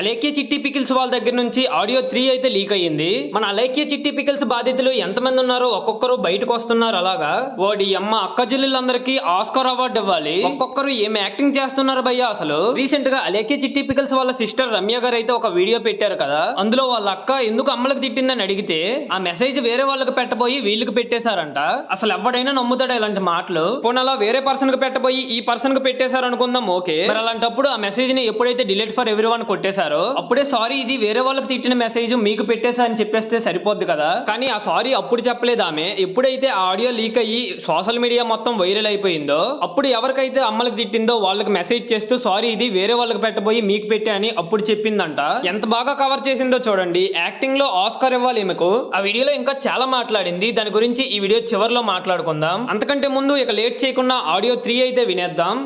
అలేఖ్య చిట్టి పికిల్స్ వాళ్ళ దగ్గర నుంచి ఆడియో 3 అయితే లీక్ అయ్యింది. మన అలేఖ్య చిట్టి పికిల్స్ బాధితులు ఎంతమంది ఉన్నారో ఒక్కొక్కరు బయటకు వస్తున్నారు. అలాగా వాడి అమ్మ అక్క చెల్లెళ్ళందరికీ ఆస్కార్ అవార్డు ఇవ్వాలి. ఒక్కొక్కరు ఏం యాక్టింగ్ చేస్తున్నారు భయ్యా అసలు. రీసెంట్ గా అలేఖ్య చిట్టి పికిల్స్ వాళ్ళ సిస్టర్ రమ్య గారు అయితే ఒక వీడియో పెట్టారు కదా. అందులో వాళ్ళ అక్క ఎందుకు అమ్మలకు తిట్టిందని అడిగితే ఆ మెసేజ్ వేరే వాళ్ళకి పెట్టబోయి వీళ్ళకి పెట్టేశారంట. అసలు ఎవడైనా నమ్ముతాడా ఇలాంటి మాటలు? పోనీ అలా వేరే పర్సన్ కి పెట్టబోయి ఈ పర్సన్ కి పెట్టేశారు అనుకుందాం, ఓకే. మరి అలాంటప్పుడు ఆ మెసేజ్ ని ఎప్పుడైతే డిలీట్ ఫర్ ఎవ్రీవన్ కొట్టేశారు అప్పుడే సారీ ఇది వేరే వాళ్ళకి తిట్టిన మెసేజ్ మీకు పెట్టేసా అని చెప్పేస్తే సరిపోద్ది కదా. కానీ ఆ సారీ అప్పుడు చెప్పలేదు ఆమె. ఎప్పుడైతే ఆ ఆడియో లీక్ అయ్యి సోషల్ మీడియా మొత్తం వైరల్ అయిపోయిందో అప్పుడు ఎవరికైతే అమ్మలకు తిట్టిందో వాళ్ళకి మెసేజ్ చేస్తూ సారీ ఇది వేరే వాళ్ళకి పెట్టబోయి మీకు పెట్టే అని అప్పుడు చెప్పిందంట. ఎంత బాగా కవర్ చేసిందో చూడండి. యాక్టింగ్ లో ఆస్కార్ ఇవ్వాలి ఈమెకు. ఆ వీడియోలో ఇంకా చాలా మాట్లాడింది. దాని గురించి ఈ వీడియో చివరిలో మాట్లాడుకుందాం. అంతకంటే ముందు ఇక లేట్ చేయకుండా ఆడియో 3 అయితే వినేద్దాం.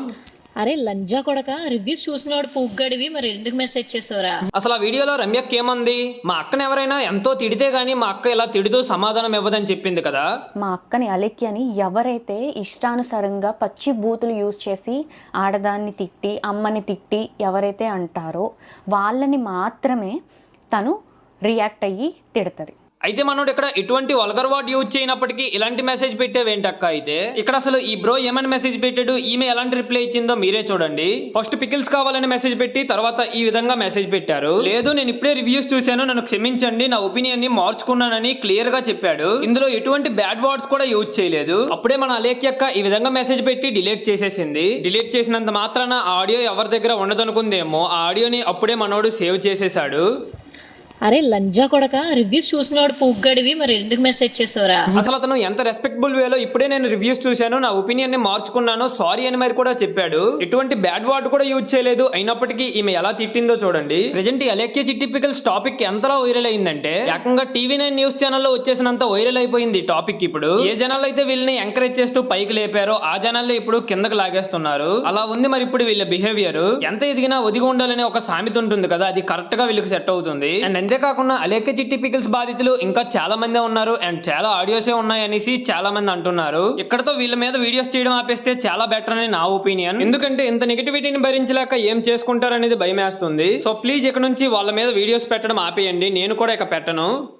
అరే లంజా కొడక, రివ్యూస్ చూసినవాడు పుగ్గడివి, మరి ఎందుకు మెసేజ్ చేసావురా? అసలు ఆ వీడియోలో రమ్యకి ఏమంది? మా అక్కని ఎవరైనా ఎంతో తిడితే గానీ మా అక్క ఇలా తిడుతూ సమాధానం ఇవ్వదని చెప్పింది కదా. మా అక్కని అలెక్యని ఎవరైతే ఇష్టానుసారంగా పచ్చి బూతులు యూజ్ చేసి ఆడదాన్ని తిట్టి అమ్మని తిట్టి ఎవరైతే అంటారో వాళ్ళని మాత్రమే తను రియాక్ట్ అయ్యి తిడుతుంది. అయితే మనోడు ఇక్కడ ఎటువంటి వల్గర్ వర్డ్ యూజ్ చేయనప్పటికీ ఇలాంటి మెసేజ్ పెట్టేవేంటక్క? అయితే ఇక్కడ అసలు ఈ బ్రో ఏమని మెసేజ్ పెట్టాడు, ఈమె ఎలాంటి రిప్లై ఇచ్చిందో మీరే చూడండి. ఫస్ట్ పికిల్స్ కావాలని మెసేజ్ పెట్టి తర్వాత ఈ విధంగా మెసేజ్ పెట్టారు. లేదు నేను ఇప్పుడే రివ్యూస్ చూశాను, నన్ను క్షమించండి, నా ఒపీనియన్ ని మార్చుకున్నానని క్లియర్ గా చెప్పాడు. ఇందులో ఎటువంటి బ్యాడ్ వర్డ్స్ కూడా యూజ్ చేయలేదు. అప్పుడే మన అలేఖ్య అక్క ఈ విధంగా మెసేజ్ పెట్టి డిలీట్ చేసేసింది. డిలీట్ చేసినంత మాత్రాన ఆ ఆడియో ఎవరి దగ్గర ఉండదనుకుందేమో ఆ ఆడియోని అప్పుడే మనోడు సేవ్ చేసేసాడు. అరే లంజా కొడక, రివ్యూస్ చూసినవాడు పుగ్గడివి, మరి ఎందుకు మెసేజ్ చేసావురా? అసలు అతను ఎంత రెస్పెక్టబుల్ వేలో ఇప్పుడే నేను రివ్యూస్ చూశాను, నా ఒపీనియన్ ని మార్చుకున్నాను, సారీ అని మరి కూడా చెప్పాడు. ఎటువంటి బ్యాడ్ వర్డ్ కూడా యూజ్ చేయలేదు. అయినప్పటికీ ఈమె ఎలా తిట్టిందో చూడండి. ప్రెజెంట్ ఈ అలేఖ్య చిట్టి పికిల్స్ టాపిక్ ఎంతలా వైరల్ అయిందంటే ఏకంగా టీవీ9 న్యూస్ ఛానల్లో వచ్చేసినంత వైరల్ అయిపోయింది టాపిక్. ఇప్పుడు ఏ జనాలు అయితే వీళ్ళని ఎంకరేజ్ చేస్తూ పైకి లేపారో ఆ జనాల్లో ఇప్పుడు కిందకి లాగేస్తున్నారు. అలా ఉంది మరి ఇప్పుడు వీళ్ళ బిహేవియర్. ఎంత ఎదిగినా ఒదిగి ఉండాలనే ఒక సామెత ఉంటుంది కదా, అది కరెక్ట్ గా వీళ్ళకి సెట్ అవుతుంది. అండ్ అంతేకాకుండా అలేఖ్య చిట్టి పికిల్స్ బాధితులు ఇంకా చాలా మంది ఉన్నారు అండ్ చాలా ఆడియోసే ఉన్నాయి అనేసి చాలా మంది అంటున్నారు. ఇక్కడతో వీళ్ళ మీద వీడియోస్ చేయడం ఆపేస్తే చాలా బెటర్ అని నా ఒపీనియన్. ఎందుకంటే ఇంత నెగిటివిటీని భరించలేక ఏం చేసుకుంటారనేది భయం వేస్తుంది. సో ప్లీజ్ ఇక్కడ నుంచి వాళ్ళ మీద వీడియోస్ పెట్టడం ఆపేయండి. నేను కూడా ఇక పెట్టను.